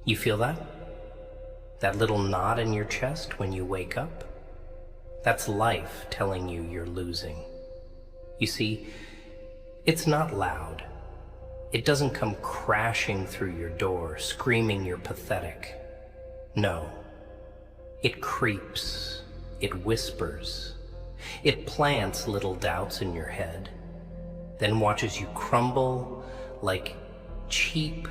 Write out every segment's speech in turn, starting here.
You feel that? That little knot in your chest when you wake up? That's life telling you you're losing. You see, it's not loud. It doesn't come crashing through your door, screaming you're pathetic. No. It creeps. It whispers. It plants little doubts in your head, then watches you crumble like cheap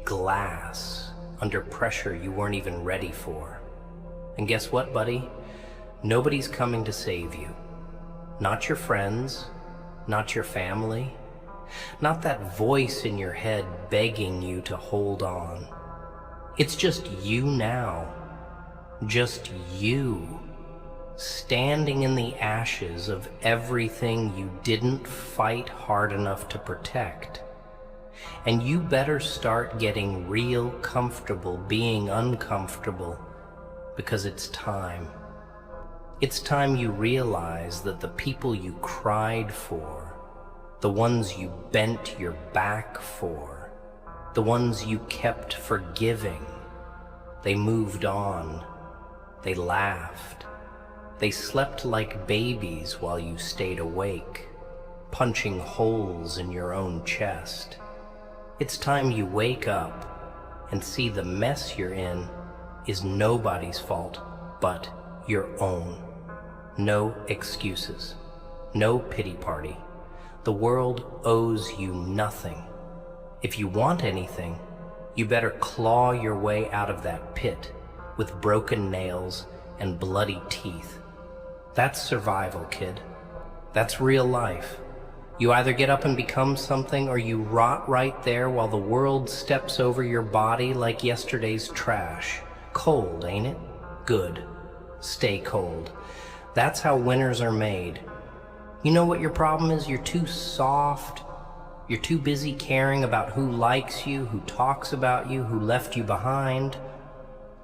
glass under pressure you weren't even ready for. And guess what, buddy? Nobody's coming to save you. Not your friends, not your family, not that voice in your head begging you to hold on. It's just you now. Just you. Standing in the ashes of everything you didn't fight hard enough to protect. And you better start getting real comfortable being uncomfortable, because it's time. It's time you realize that the people you cried for, the ones you bent your back for, the ones you kept forgiving, they moved on, they laughed. They slept like babies while you stayed awake, punching holes in your own chest. It's time you wake up and see the mess you're in is nobody's fault but your own. No excuses. No pity party. The world owes you nothing. If you want anything, you better claw your way out of that pit with broken nails and bloody teeth. That's survival, kid. That's real life. You either get up and become something, or you rot right there while the world steps over your body like yesterday's trash. Cold, ain't it? Good. Stay cold. That's how winners are made. You know what your problem is? You're too soft. You're too busy caring about who likes you, who talks about you, who left you behind.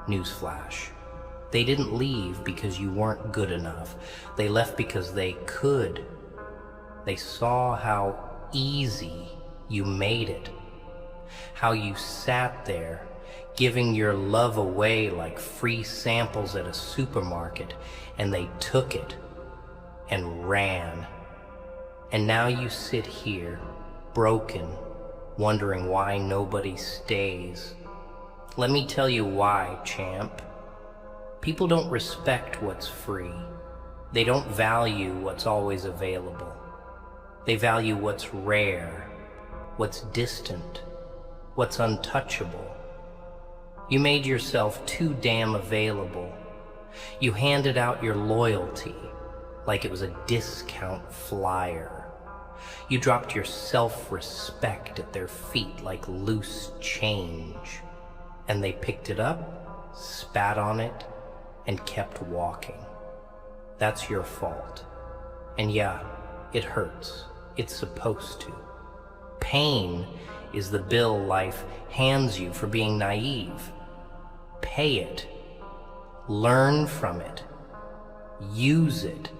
Newsflash. They didn't leave because you weren't good enough. They left because they could. They saw how easy you made it. How you sat there, giving your love away like free samples at a supermarket, and they took it and ran. And now you sit here, broken, wondering why nobody stays. Let me tell you why, champ. People don't respect what's free. They don't value what's always available. They value what's rare, what's distant, what's untouchable. You made yourself too damn available. You handed out your loyalty like it was a discount flyer. You dropped your self-respect at their feet like loose change. And they picked it up, spat on it, and kept walking. That's your fault. And yeah, it hurts. It's supposed to. Pain is the bill life hands you for being naive. Pay it. Learn from it. Use it.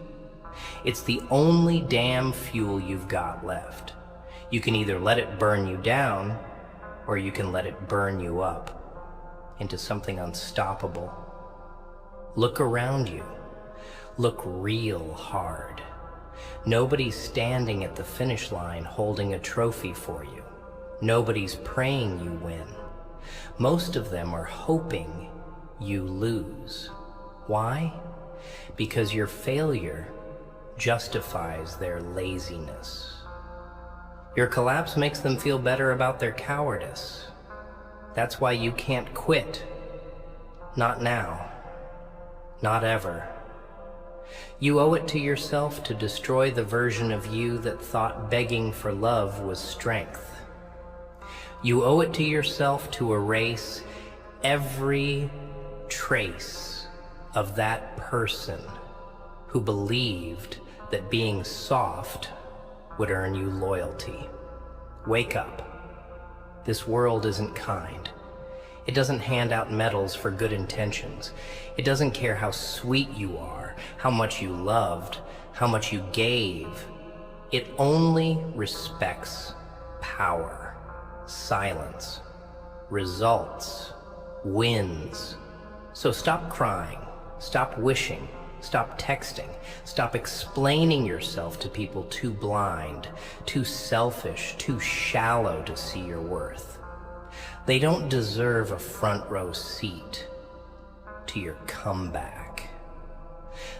It's the only damn fuel you've got left. You can either let it burn you down, or you can let it burn you up into something unstoppable. Look around you. Look real hard. Nobody's standing at the finish line holding a trophy for you. Nobody's praying you win. Most of them are hoping you lose. Why? Because your failure justifies their laziness. Your collapse makes them feel better about their cowardice. That's why you can't quit. Not now. Not ever. You owe it to yourself to destroy the version of you that thought begging for love was strength. You owe it to yourself to erase every trace of that person who believed that being soft would earn you loyalty. Wake up. This world isn't kind. It doesn't hand out medals for good intentions. It doesn't care how sweet you are, how much you loved, how much you gave. It only respects power, silence, results, wins. So stop crying, stop wishing, stop texting, stop explaining yourself to people too blind, too selfish, too shallow to see your worth. They don't deserve a front row seat to your comeback.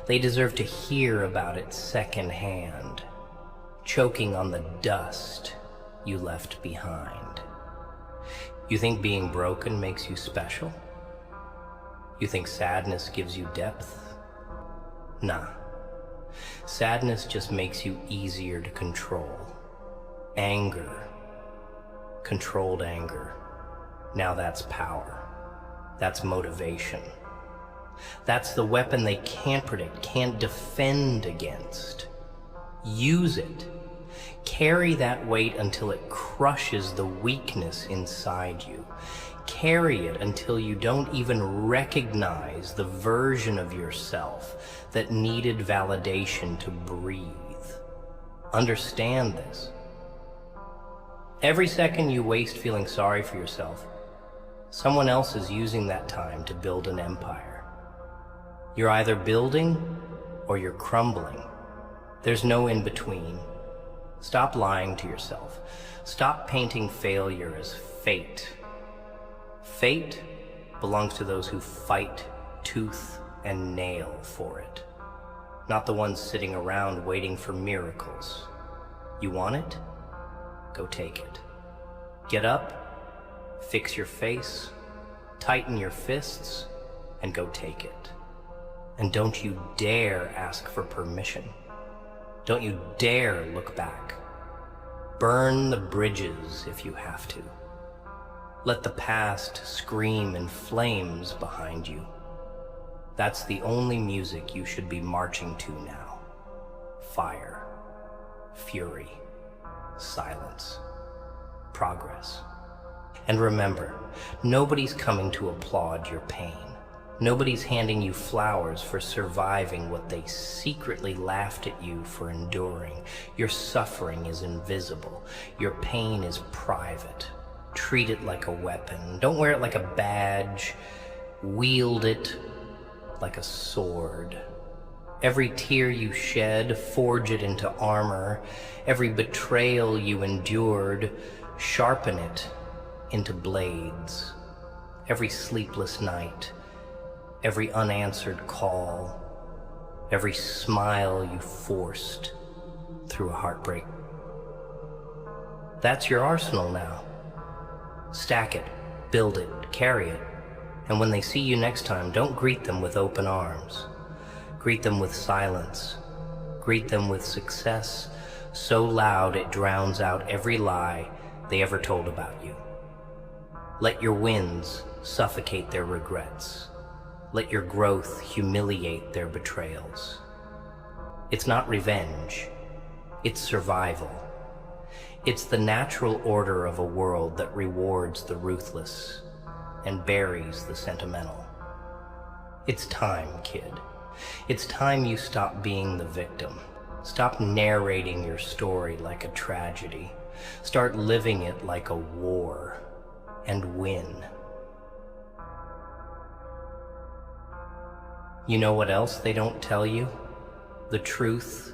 They deserve to hear about it secondhand, choking on the dust you left behind. You think being broken makes you special? You think sadness gives you depth? Nah. Sadness just makes you easier to control. Anger. Controlled anger. Now that's power. That's motivation. That's the weapon they can't predict, can't defend against. Use it. Carry that weight until it crushes the weakness inside you. Carry it until you don't even recognize the version of yourself that needed validation to breathe. Understand this. Every second you waste feeling sorry for yourself, someone else is using that time to build an empire. You're either building or you're crumbling. There's no in between. Stop lying to yourself. Stop painting failure as fate. Fate belongs to those who fight tooth and nail for it, not the ones sitting around waiting for miracles. You want it? Go take it. Get up, fix your face, tighten your fists, and go take it. And don't you dare ask for permission. Don't you dare look back. Burn the bridges if you have to. Let the past scream in flames behind you. That's the only music you should be marching to now. Fire, fury, silence, progress. And remember, nobody's coming to applaud your pain. Nobody's handing you flowers for surviving what they secretly laughed at you for enduring. Your suffering is invisible. Your pain is private. Treat it like a weapon. Don't wear it like a badge. Wield it like a sword. Every tear you shed, forge it into armor. Every betrayal you endured, sharpen it into blades. Every sleepless night, every unanswered call, every smile you forced through a heartbreak. That's your arsenal now. Stack it, build it, carry it, and when they see you next time, don't greet them with open arms. Greet them with silence. Greet them with success so loud it drowns out every lie they ever told about you. Let your wins suffocate their regrets. Let your growth humiliate their betrayals. It's not revenge, it's survival. It's the natural order of a world that rewards the ruthless and buries the sentimental. It's time, kid. It's time you stop being the victim. Stop narrating your story like a tragedy. Start living it like a war, and win. You know what else they don't tell you? The truth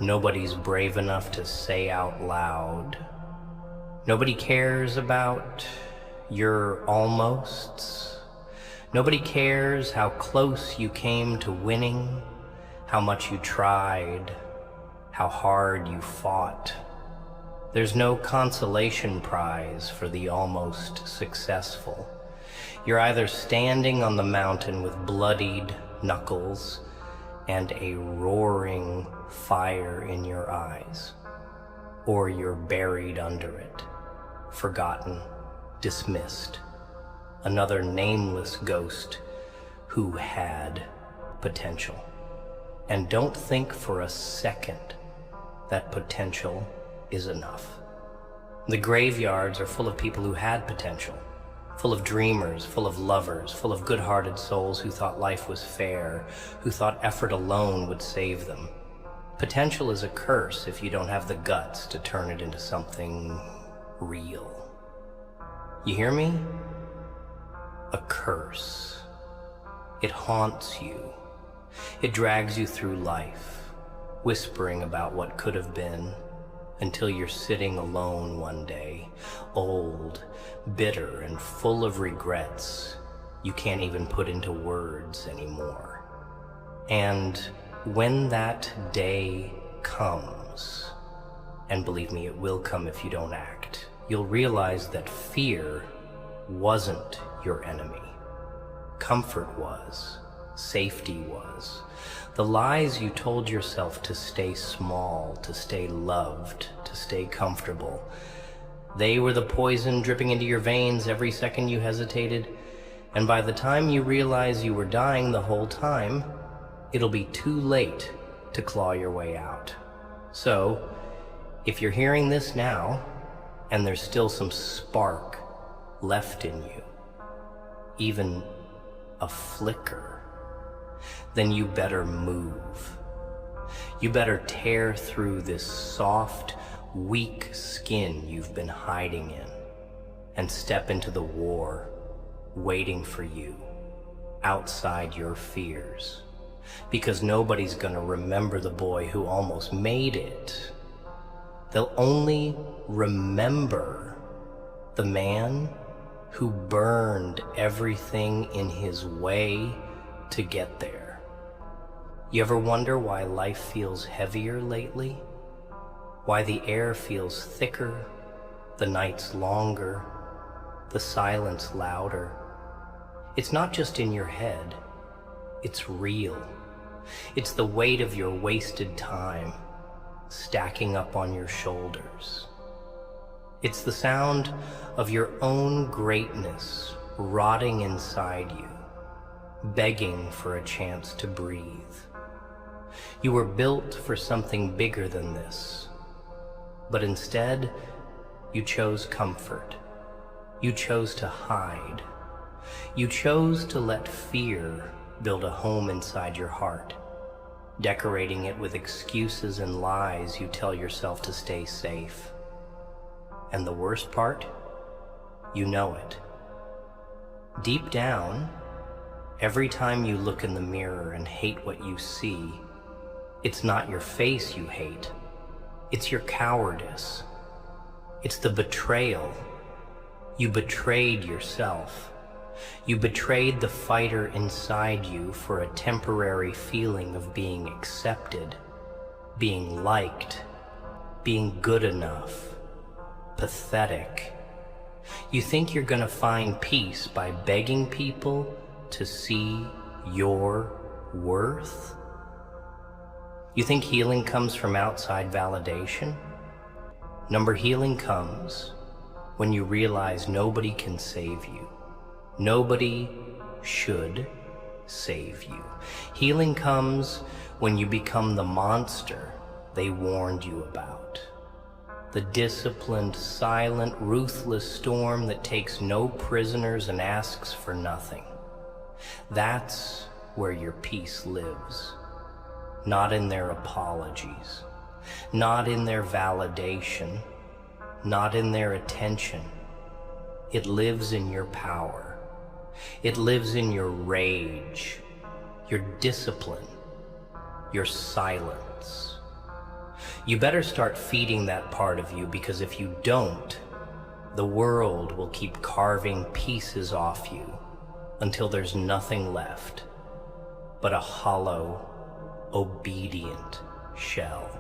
nobody's brave enough to say out loud. Nobody cares about your almosts. Nobody cares how close you came to winning, how much you tried, how hard you fought. There's no consolation prize for the almost successful. You're either standing on the mountain with bloodied knuckles and a roaring fire in your eyes, or you're buried under it, forgotten, dismissed, another nameless ghost who had potential. And don't think for a second that potential is enough. The graveyards are full of people who had potential, full of dreamers, full of lovers, full of good-hearted souls who thought life was fair, who thought effort alone would save them. Potential is a curse if you don't have the guts to turn it into something real. You hear me? a curse. It haunts you. It drags you through life, whispering about what could have been, until you're sitting alone one day, old, bitter, and full of regrets you can't even put into words anymore. And when that day comes, and believe me, it will come if you don't act, you'll realize that fear wasn't your enemy. Comfort was. Safety was. The lies you told yourself to stay small, to stay loved, to stay comfortable, they were the poison dripping into your veins every second you hesitated, and by the time you realize you were dying the whole time, it'll be too late to claw your way out. So, if you're hearing this now, and there's still some spark left in you, even a flicker, then you better move. You better tear through this soft, weak skin you've been hiding in and step into the war waiting for you outside your fears. Because nobody's gonna remember the boy who almost made it. They'll only remember the man who burned everything in his way to get there. You ever wonder why life feels heavier lately? Why the air feels thicker, the nights longer, the silence louder? It's not just in your head, it's real. It's the weight of your wasted time stacking up on your shoulders. It's the sound of your own greatness rotting inside you, begging for a chance to breathe. You were built for something bigger than this, but instead, you chose comfort. You chose to hide. You chose to let fear build a home inside your heart, decorating it with excuses and lies you tell yourself to stay safe. And the worst part? You know it. Deep down, every time you look in the mirror and hate what you see, it's not your face you hate. It's your cowardice. It's the betrayal. You betrayed yourself. You betrayed the fighter inside you for a temporary feeling of being accepted, being liked, being good enough, pathetic. You think you're gonna find peace by begging people to see your worth? You think healing comes from outside validation? Number healing comes when you realize nobody can save you. Nobody should save you. Healing comes when you become the monster they warned you about. The disciplined, silent, ruthless storm that takes no prisoners and asks for nothing. That's where your peace lives. Not in their apologies, not in their validation, not in their attention. It lives in your power. It lives in your rage, your discipline, your silence. You better start feeding that part of you, because if you don't, the world will keep carving pieces off you until there's nothing left but a hollow, obedient shell.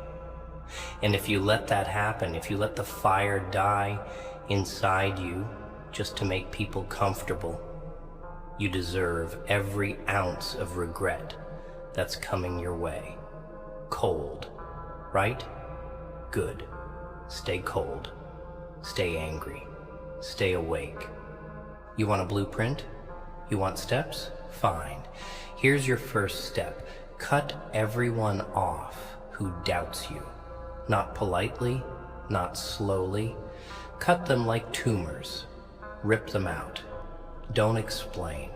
And if you let that happen, if you let the fire die inside you just to make people comfortable, you deserve every ounce of regret that's coming your way. Cold, right? Good. Stay cold. Stay angry. Stay awake. You want a blueprint? You want steps? Fine. Here's your first step. Cut everyone off who doubts you. Not politely, not slowly. Cut them like tumors. Rip them out. Don't explain.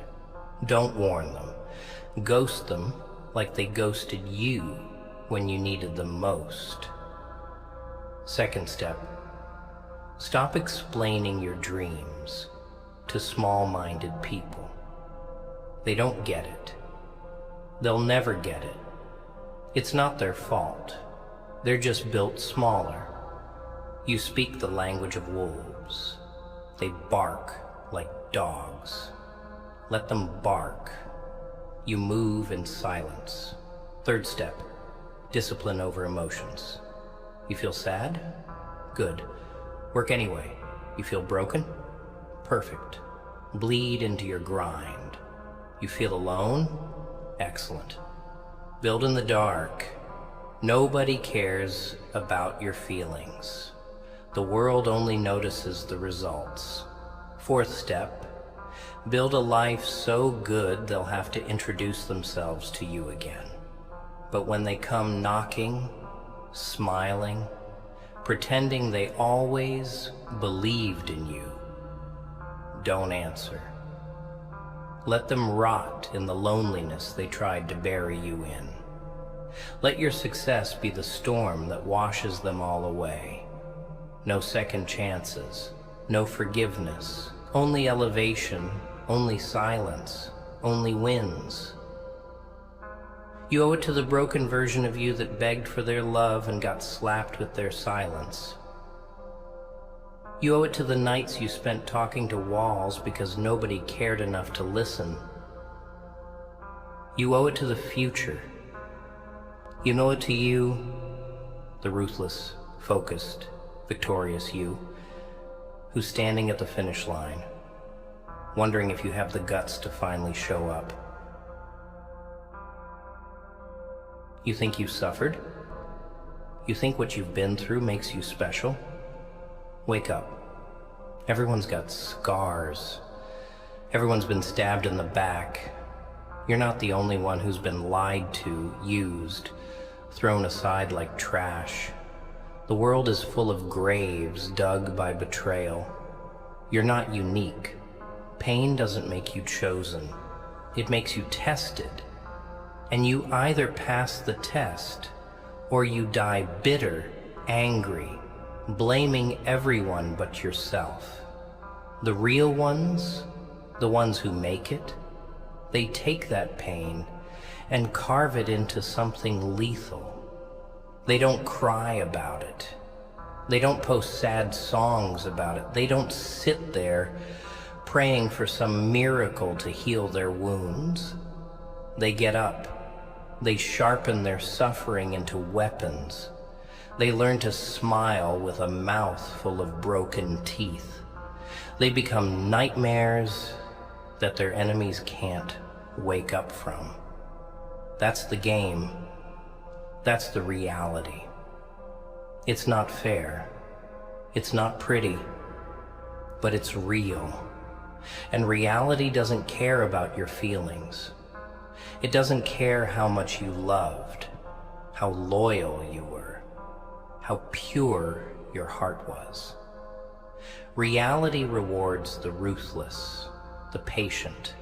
Don't warn them. Ghost them like they ghosted you when you needed them most. Second step. Stop explaining your dreams. to small-minded people. They don't get it. They'll never get it. It's not their fault. They're just built smaller. You speak the language of wolves. They bark like dogs. Let them bark. You move in silence. Third step, discipline over emotions. You feel sad? Good. Work anyway. You feel broken? Perfect. Bleed into your grind. You feel alone? Excellent. Build in the dark. Nobody cares about your feelings. The world only notices the results. Fourth step, build a life so good they'll have to introduce themselves to you again. But when they come knocking, smiling, pretending they always believed in you, don't answer. Let them rot in the loneliness they tried to bury you in. Let your success be the storm that washes them all away. No second chances, no forgiveness, only elevation, only silence, only wins. You owe it to the broken version of you that begged for their love and got slapped with their silence. You owe it to the nights you spent talking to walls because nobody cared enough to listen. You owe it to the future. You owe it to you, the ruthless, focused, victorious you, who's standing at the finish line, wondering if you have the guts to finally show up. You think you suffered? You think what you've been through makes you special? Wake up. Everyone's got scars. Everyone's been stabbed in the back. You're not the only one who's been lied to, used, thrown aside like trash. The world is full of graves dug by betrayal. You're not unique. Pain doesn't make you chosen. It makes you tested. And you either pass the test, or you die bitter, angry, blaming everyone but yourself. The real ones, the ones who make it, they take that pain and carve it into something lethal. They don't cry about it. They don't post sad songs about it. They don't sit there praying for some miracle to heal their wounds. They get up. They sharpen their suffering into weapons. They learn to smile with a mouth full of broken teeth. They become nightmares that their enemies can't wake up from. That's the game. That's the reality. It's not fair. It's not pretty. But it's real. And reality doesn't care about your feelings. It doesn't care how much you loved, how loyal you were, how pure your heart was. Reality rewards the ruthless, the patient,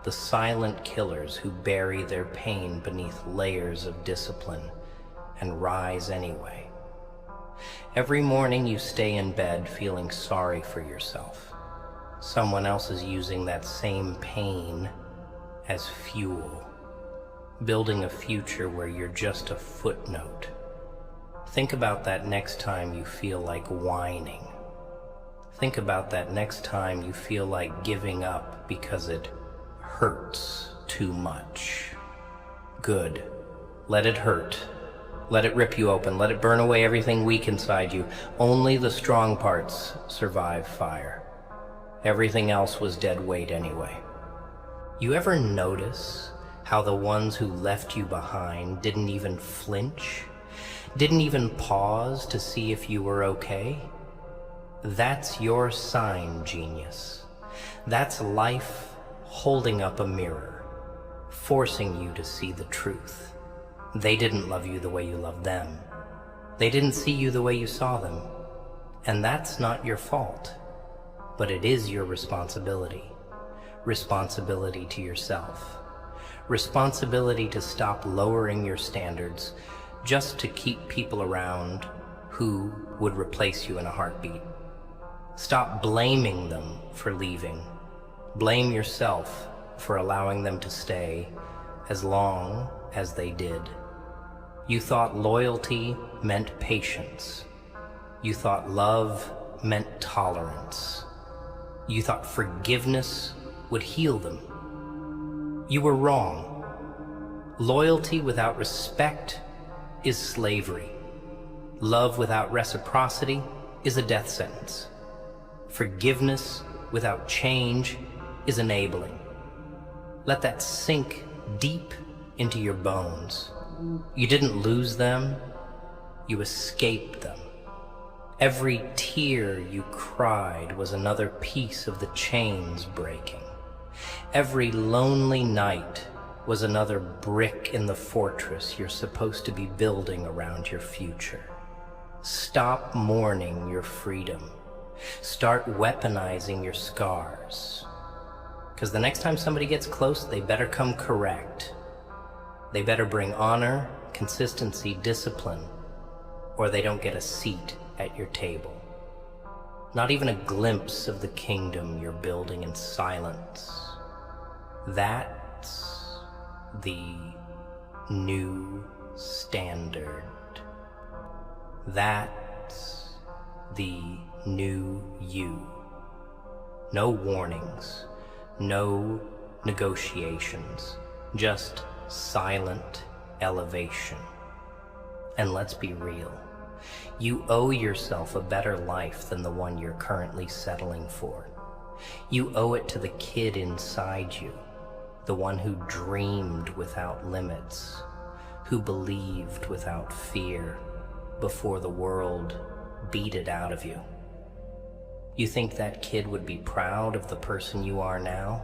the silent killers who bury their pain beneath layers of discipline and rise anyway. Every morning you stay in bed feeling sorry for yourself. Someone else is using that same pain as fuel, building a future where you're just a footnote. Think about that next time you feel like whining. Think about that next time you feel like giving up because it hurts too much. Good. Let it hurt. Let it rip you open. Let it burn away everything weak inside you. Only the strong parts survive fire. Everything else was dead weight anyway. You ever notice how the ones who left you behind didn't even flinch? Didn't even pause to see if you were okay? That's your sign, genius. That's life holding up a mirror, forcing you to see the truth. They didn't love you the way you loved them. They didn't see you the way you saw them. And that's not your fault, but it is your responsibility. Responsibility to yourself. Responsibility to stop lowering your standards just to keep people around who would replace you in a heartbeat. Stop blaming them for leaving Blame yourself for allowing them to stay as long as they did. You thought loyalty meant patience. You thought love meant tolerance. You thought forgiveness would heal them. You were wrong. Loyalty without respect is slavery. Love without reciprocity is a death sentence. Forgiveness without change is enabling. Let that sink deep into your bones. You didn't lose them, you escaped them. Every tear you cried was another piece of the chains breaking. Every lonely night was another brick in the fortress you're supposed to be building around your future. Stop mourning your freedom. Start weaponizing your scars. Because the next time somebody gets close, they better come correct. They better bring honor, consistency, discipline, or they don't get a seat at your table. Not even a glimpse of the kingdom you're building in silence. That's the new standard. That's the new you. No warnings, no negotiations, just silent elevation. And let's be real. You owe yourself a better life than the one you're currently settling for. You owe it to the kid inside you, the one who dreamed without limits, who believed without fear before the world beat it out of you. You think that kid would be proud of the person you are now?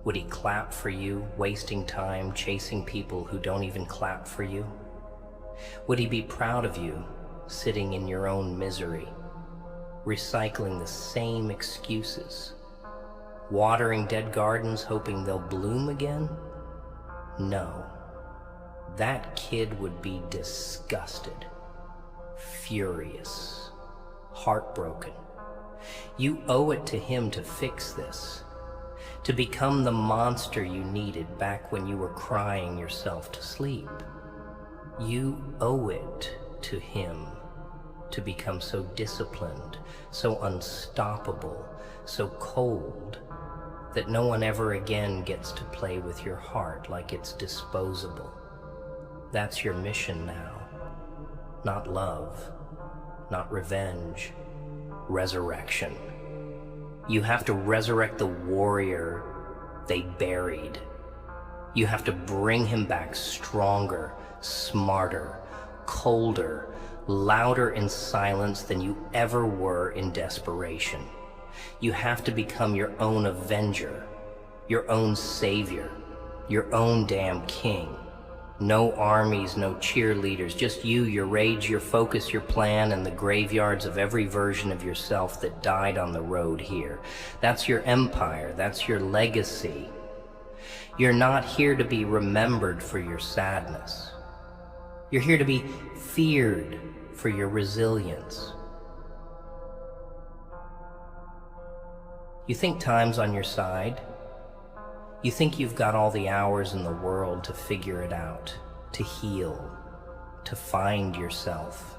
Would he clap for you, wasting time chasing people who don't even clap for you? Would he be proud of you, sitting in your own misery, recycling the same excuses, watering dead gardens hoping they'll bloom again? No. That kid would be disgusted, furious, heartbroken. You owe it to him to fix this, to become the monster you needed back when you were crying yourself to sleep. You owe it to him to become so disciplined, so unstoppable, so cold, that no one ever again gets to play with your heart like it's disposable. That's your mission now. Not love, not revenge, resurrection. You have to resurrect the warrior they buried. You have to bring him back stronger, smarter, colder, louder in silence than you ever were in desperation. You have to become your own avenger, your own savior, your own damn king. No armies, no cheerleaders, just you, your rage, your focus, your plan, and the graveyards of every version of yourself that died on the road here. That's your empire, that's your legacy. You're not here to be remembered for your sadness. You're here to be feared for your resilience. You think time's on your side? You think you've got all the hours in the world to figure it out, to heal, to find yourself.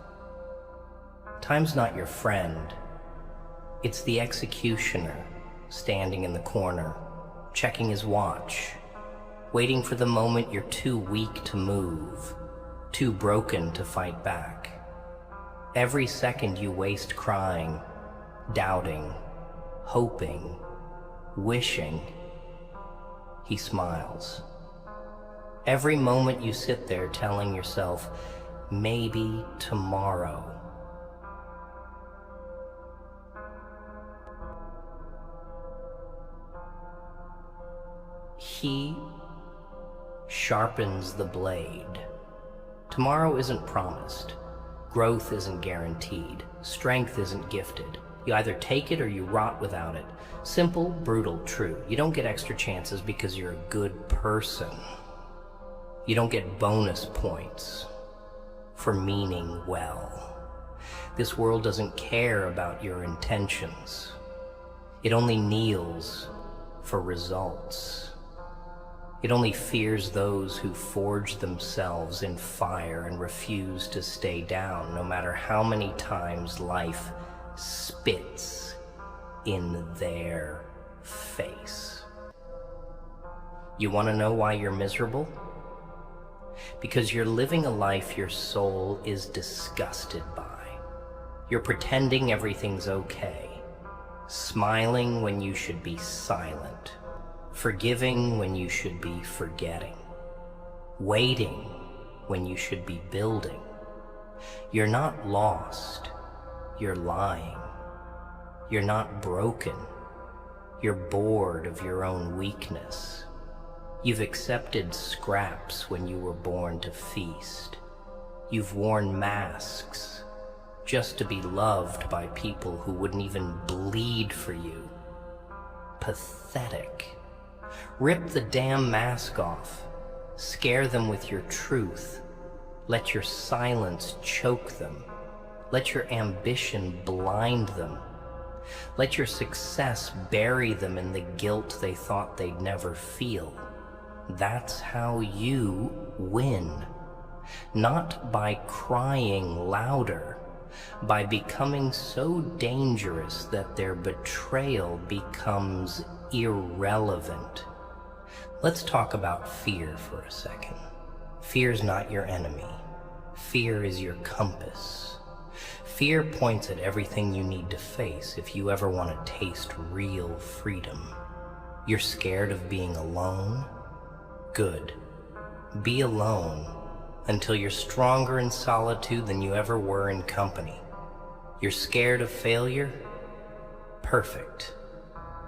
Time's not your friend. It's the executioner standing in the corner, checking his watch, waiting for the moment you're too weak to move, too broken to fight back. Every second you waste crying, doubting, hoping, wishing, he smiles. Every moment you sit there telling yourself, maybe tomorrow. He sharpens the blade. Tomorrow isn't promised. Growth isn't guaranteed. Strength isn't gifted. You either take it or you rot without it. Simple, brutal, true. You don't get extra chances because you're a good person. You don't get bonus points for meaning well. This world doesn't care about your intentions. It only kneels for results. It only fears those who forge themselves in fire and refuse to stay down, no matter how many times life spits in their face. You want to know why you're miserable? Because you're living a life your soul is disgusted by. You're pretending everything's okay, smiling when you should be silent, forgiving when you should be forgetting, waiting when you should be building. You're not lost, you're lying. You're not broken, you're bored of your own weakness. You've accepted scraps when you were born to feast. You've worn masks just to be loved by people who wouldn't even bleed for you. Pathetic. Rip the damn mask off. Scare them with your truth. Let your silence choke them. Let your ambition blind them. Let your success bury them in the guilt they thought they'd never feel. That's how you win. Not by crying louder, by becoming so dangerous that their betrayal becomes irrelevant. Let's talk about fear for a second. Fear's not your enemy. Fear is your compass. Fear points at everything you need to face if you ever want to taste real freedom. You're scared of being alone? Good. Be alone until you're stronger in solitude than you ever were in company. You're scared of failure? Perfect.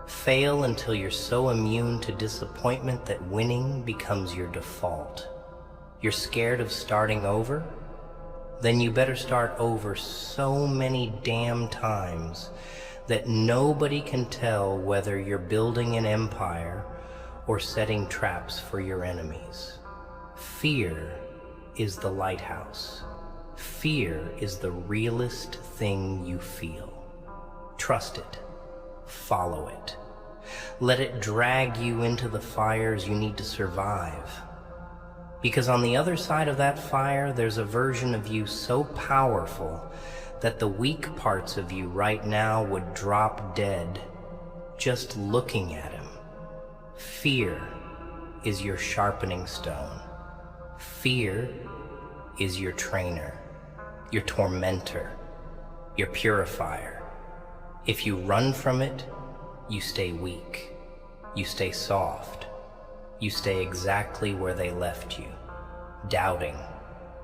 Fail until you're so immune to disappointment that winning becomes your default. You're scared of starting over? Then you better start over so many damn times that nobody can tell whether you're building an empire or setting traps for your enemies. Fear is the lighthouse. Fear is the realest thing you feel. Trust it. Follow it. Let it drag you into the fires you need to survive. Because on the other side of that fire, there's a version of you so powerful that the weak parts of you right now would drop dead just looking at him. Fear is your sharpening stone. Fear is your trainer, your tormentor, your purifier. If you run from it, you stay weak. You stay soft. You stay exactly where they left you, doubting,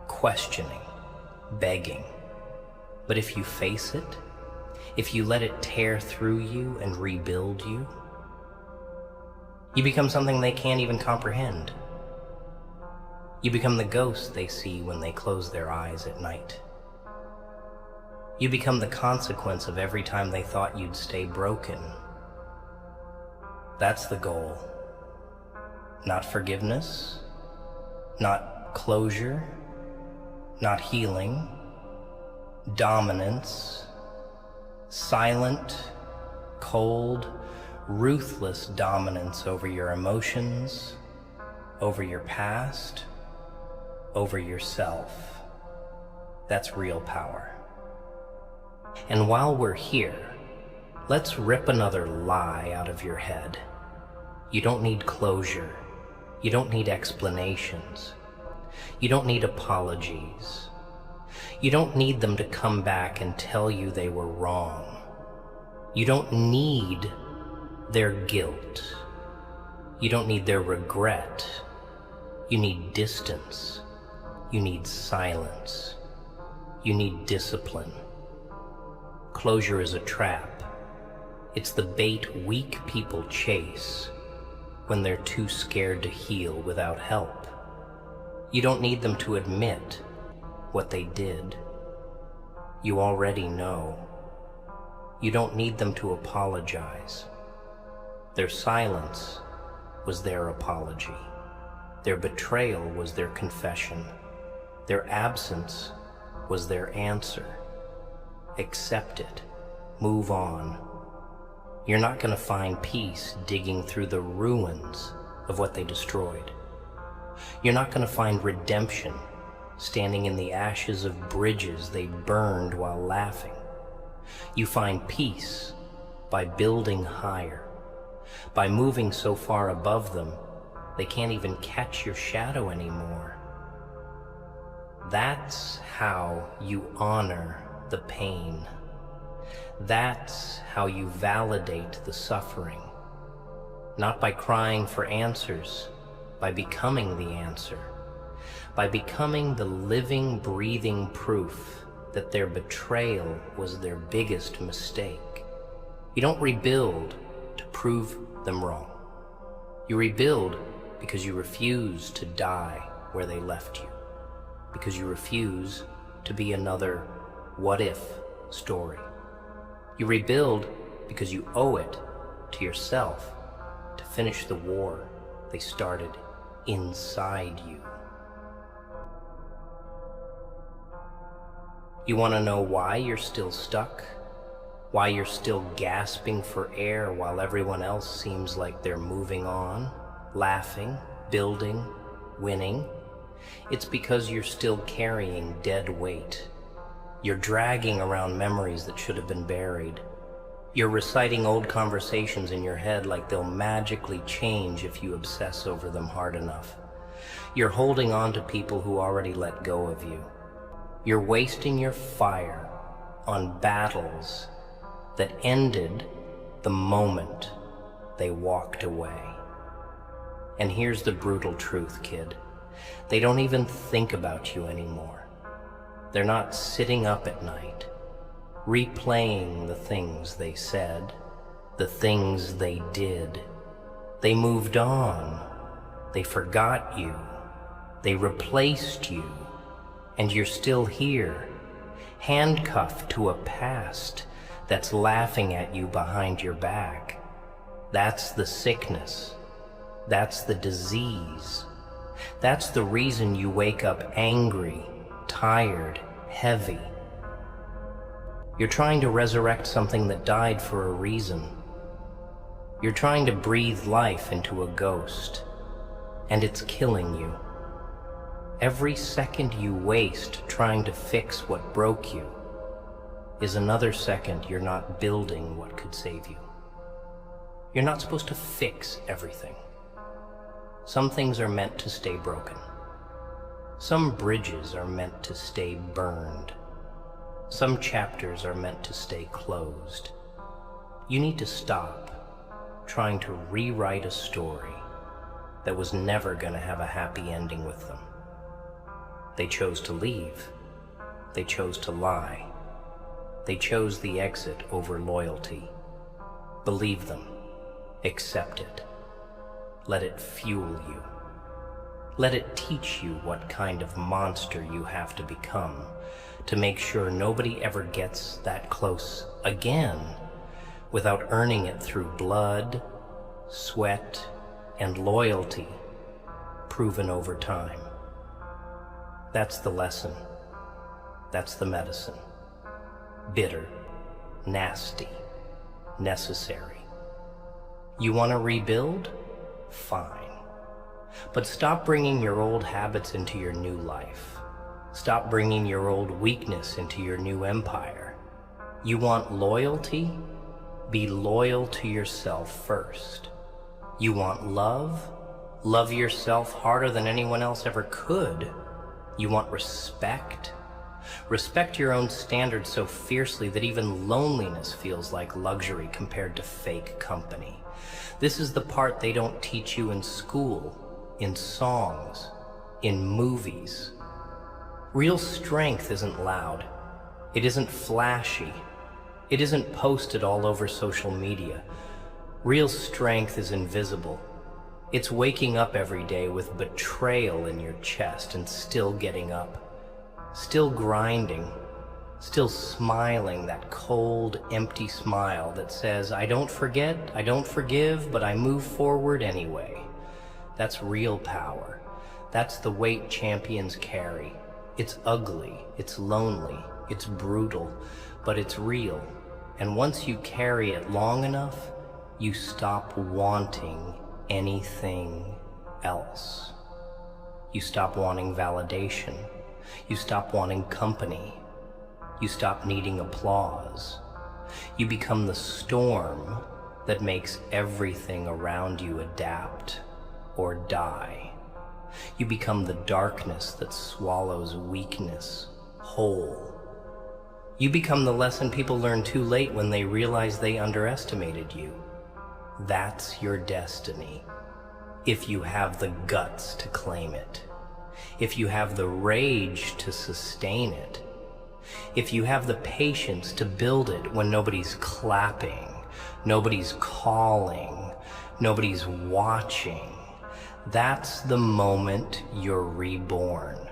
questioning, begging. But if you face it, if you let it tear through you and rebuild you, you become something they can't even comprehend. You become the ghost they see when they close their eyes at night. You become the consequence of every time they thought you'd stay broken. That's the goal. Not forgiveness, not closure, not healing, dominance, silent, cold, ruthless dominance over your emotions, over your past, over yourself. That's real power. And while we're here, let's rip another lie out of your head. You don't need closure. You don't need explanations. You don't need apologies. You don't need them to come back and tell you they were wrong. You don't need their guilt. You don't need their regret. You need distance. You need silence. You need discipline. Closure is a trap. It's the bait weak people chase when they're too scared to heal without help. You don't need them to admit what they did. You already know. You don't need them to apologize. Their silence was their apology. Their betrayal was their confession. Their absence was their answer. Accept it. Move on. You're not going to find peace digging through the ruins of what they destroyed. You're not going to find redemption standing in the ashes of bridges they burned while laughing. You find peace by building higher, by moving so far above them they can't even catch your shadow anymore. That's how you honor the pain. That's how you validate the suffering. Not by crying for answers, by becoming the answer. By becoming the living, breathing proof that their betrayal was their biggest mistake. You don't rebuild to prove them wrong. You rebuild because you refuse to die where they left you. Because you refuse to be another what-if story. You rebuild because you owe it to yourself to finish the war they started inside you. You want to know why you're still stuck? Why you're still gasping for air while everyone else seems like they're moving on, laughing, building, winning? It's because you're still carrying dead weight. You're dragging around memories that should have been buried. You're reciting old conversations in your head like they'll magically change if you obsess over them hard enough. You're holding on to people who already let go of you. You're wasting your fire on battles that ended the moment they walked away. And here's the brutal truth, kid. They don't even think about you anymore. They're not sitting up at night, replaying the things they said, the things they did. They moved on. They forgot you. They replaced you. And you're still here, handcuffed to a past that's laughing at you behind your back. That's the sickness. That's the disease. That's the reason you wake up angry, tired, heavy. You're trying to resurrect something that died for a reason. You're trying to breathe life into a ghost, and it's killing you. Every second you waste trying to fix what broke you is another second you're not building what could save you. You're not supposed to fix everything. Some things are meant to stay broken. Some bridges are meant to stay burned. Some chapters are meant to stay closed. You need to stop trying to rewrite a story that was never going to have a happy ending with them. They chose to leave. They chose to lie. They chose the exit over loyalty. Believe them. Accept it. Let it fuel you. Let it teach you what kind of monster you have to become to make sure nobody ever gets that close again without earning it through blood, sweat, and loyalty proven over time. That's the lesson. That's the medicine. Bitter, nasty, necessary. You want to rebuild? Fine. But stop bringing your old habits into your new life. Stop bringing your old weakness into your new empire. You want loyalty? Be loyal to yourself first. You want love? Love yourself harder than anyone else ever could. You want respect? Respect your own standards so fiercely that even loneliness feels like luxury compared to fake company. This is the part they don't teach you in school, in songs, in movies. Real strength isn't loud. It isn't flashy. It isn't posted all over social media. Real strength is invisible. It's waking up every day with betrayal in your chest and still getting up. Still grinding. Still smiling that cold, empty smile that says, I don't forget, I don't forgive, but I move forward anyway. That's real power. That's the weight champions carry. It's ugly, it's lonely, it's brutal, but it's real. And once you carry it long enough, you stop wanting anything else. You stop wanting validation. You stop wanting company. You stop needing applause. You become the storm that makes everything around you adapt or die. You become the darkness that swallows weakness whole. You become the lesson people learn too late when they realize they underestimated you. That's your destiny, if you have the guts to claim it, if you have the rage to sustain it, if you have the patience to build it when nobody's clapping, nobody's calling, nobody's watching. That's the moment you're reborn.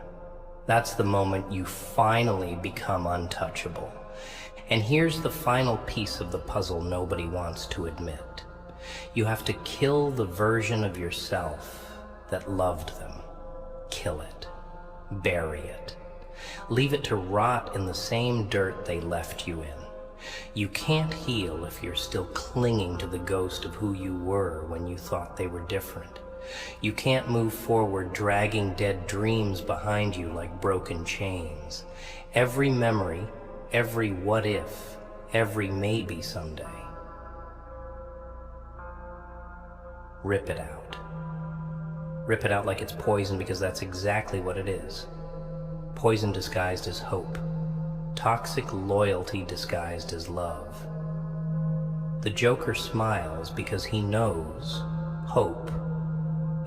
That's the moment you finally become untouchable. And here's the final piece of the puzzle nobody wants to admit. You have to kill the version of yourself that loved them. Kill it. Bury it. Leave it to rot in the same dirt they left you in. You can't heal if you're still clinging to the ghost of who you were when you thought they were different. You can't move forward dragging dead dreams behind you like broken chains. Every memory, every what if, every maybe someday. Rip it out. Rip it out like it's poison, because that's exactly what it is. Poison disguised as hope. Toxic loyalty disguised as love. The Joker smiles because he knows hope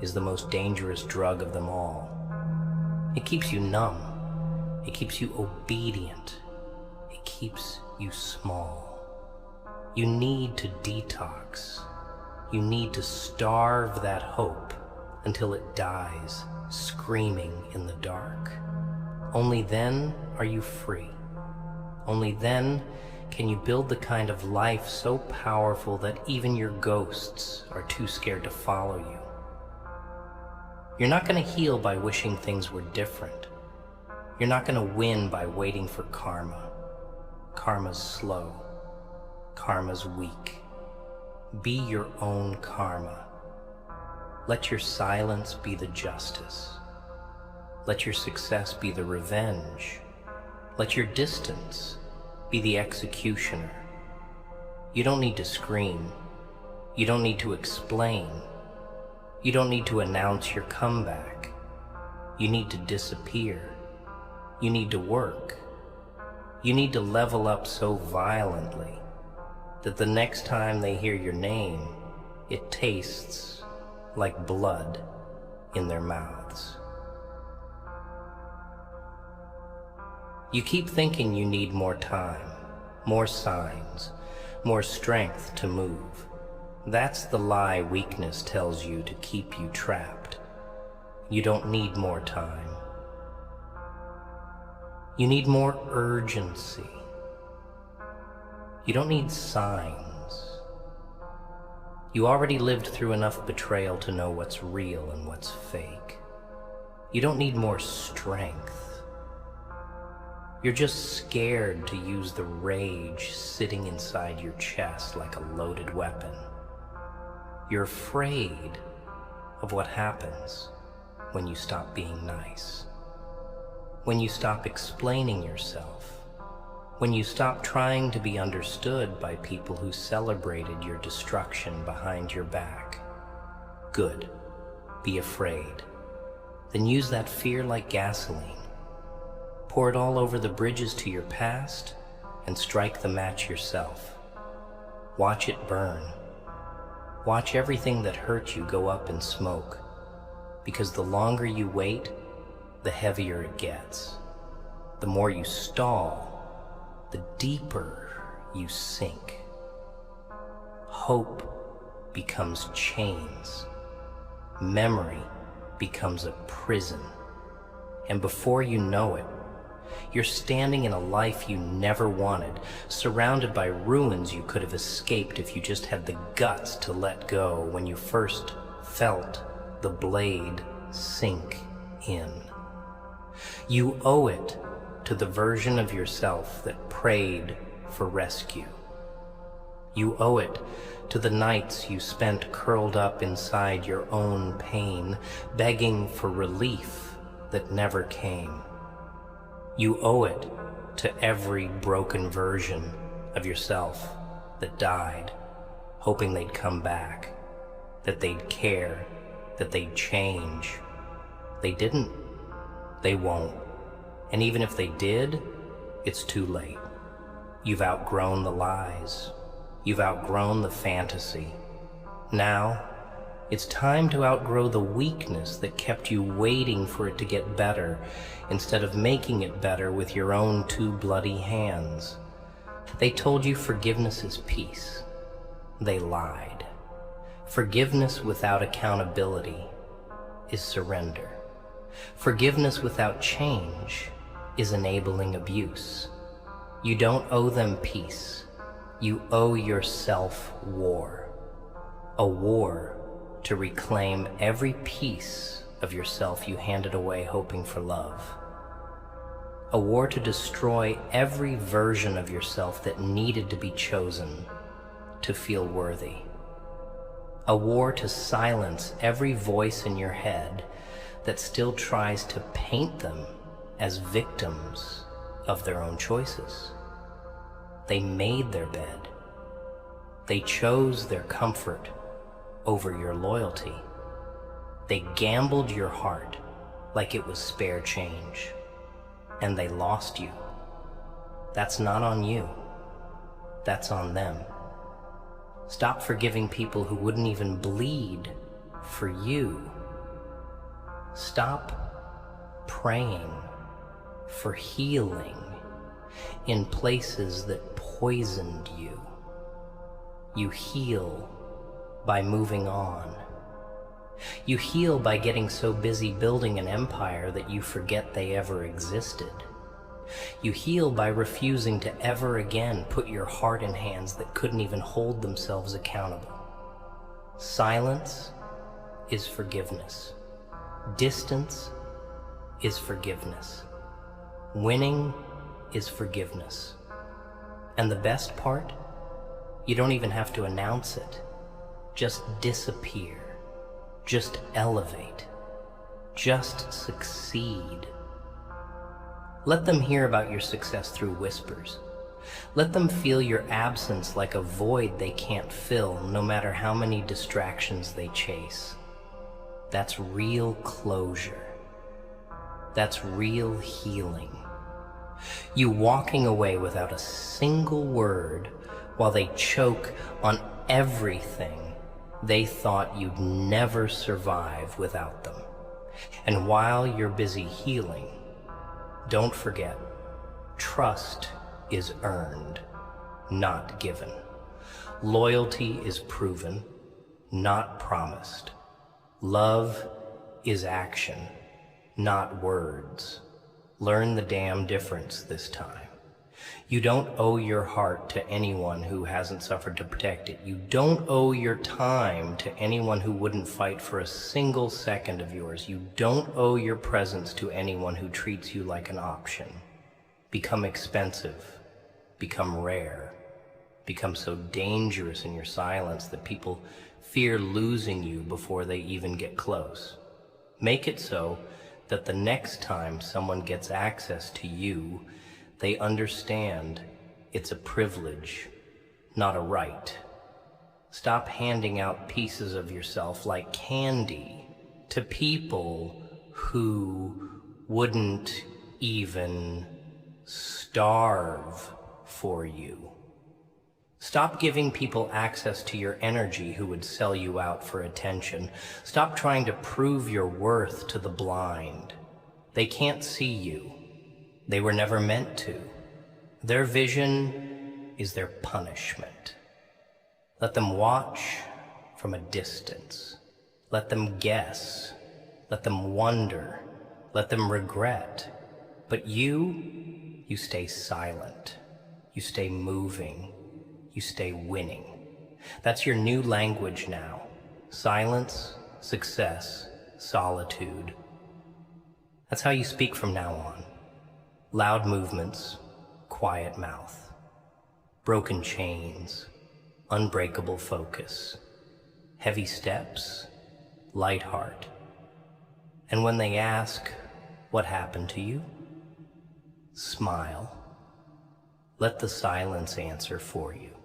is the most dangerous drug of them all. It keeps you numb. It keeps you obedient. It keeps you small. You need to detox. You need to starve that hope until it dies, screaming in the dark. Only then are you free. Only then can you build the kind of life so powerful that even your ghosts are too scared to follow you. You're not going to heal by wishing things were different. You're not going to win by waiting for karma. Karma's slow. Karma's weak. Be your own karma. Let your silence be the justice. Let your success be the revenge. Let your distance be the executioner. You don't need to scream. You don't need to explain. You don't need to announce your comeback. You need to disappear. You need to work. You need to level up so violently that the next time they hear your name, it tastes like blood in their mouths. You keep thinking you need more time, more signs, more strength to move. That's the lie weakness tells you to keep you trapped. You don't need more time. You need more urgency. You don't need signs. You already lived through enough betrayal to know what's real and what's fake. You don't need more strength. You're just scared to use the rage sitting inside your chest like a loaded weapon. You're afraid of what happens when you stop being nice. When you stop explaining yourself. When you stop trying to be understood by people who celebrated your destruction behind your back. Good. Be afraid. Then use that fear like gasoline. Pour it all over the bridges to your past and strike the match yourself. Watch it burn. Watch everything that hurt you go up in smoke, because the longer you wait, the heavier it gets. The more you stall, the deeper you sink. Hope becomes chains. Memory becomes a prison. And before you know it, you're standing in a life you never wanted, surrounded by ruins you could have escaped if you just had the guts to let go when you first felt the blade sink in. You owe it to the version of yourself that prayed for rescue, You owe it to the nights you spent curled up inside your own pain, begging for relief that never came. You owe it to every broken version of yourself that died, hoping they'd come back, that they'd care, that they'd change. They didn't. They won't. And even if they did, it's too late. You've outgrown the lies. You've outgrown the fantasy. Now, it's time to outgrow the weakness that kept you waiting for it to get better instead of making it better with your own two bloody hands. They told you forgiveness is peace. They lied. Forgiveness without accountability is surrender. Forgiveness without change is enabling abuse. You don't owe them peace. You owe yourself war. A war to reclaim every piece of yourself you handed away hoping for love. A war to destroy every version of yourself that needed to be chosen to feel worthy. A war to silence every voice in your head that still tries to paint them as victims of their own choices. They made their bed. They chose their comfort over your loyalty. They gambled your heart like it was spare change, and they lost you. That's not on you. That's on them. Stop forgiving people who wouldn't even bleed for you. Stop praying for healing in places that poisoned you. You heal by moving on. You heal by getting so busy building an empire that you forget they ever existed. You heal by refusing to ever again put your heart in hands that couldn't even hold themselves accountable. Silence is forgiveness. Distance is forgiveness. Winning is forgiveness. And the best part? You don't even have to announce it. Just disappear. Just elevate. Just succeed. Let them hear about your success through whispers. Let them feel your absence like a void they can't fill, no matter how many distractions they chase. That's real closure. That's real healing. You walking away without a single word while they choke on everything they thought you'd never survive without them. And while you're busy healing, don't forget, trust is earned, not given. Loyalty is proven, not promised. Love is action, not words. Learn the damn difference this time. You don't owe your heart to anyone who hasn't suffered to protect it. You don't owe your time to anyone who wouldn't fight for a single second of yours. You don't owe your presence to anyone who treats you like an option. Become expensive. Become rare. Become so dangerous in your silence that people fear losing you before they even get close. Make it so that the next time someone gets access to you, they understand it's a privilege, not a right. Stop handing out pieces of yourself like candy to people who wouldn't even starve for you. Stop giving people access to your energy who would sell you out for attention. Stop trying to prove your worth to the blind. They can't see you. They were never meant to. Their vision is their punishment. Let them watch from a distance. Let them guess. Let them wonder. Let them regret. But you stay silent. You stay moving. You stay winning. That's your new language now. Silence, success, solitude. That's how you speak from now on. Loud movements, quiet mouth. Broken chains, unbreakable focus, heavy steps, light heart. And when they ask, what happened to you? Smile. Let the silence answer for you.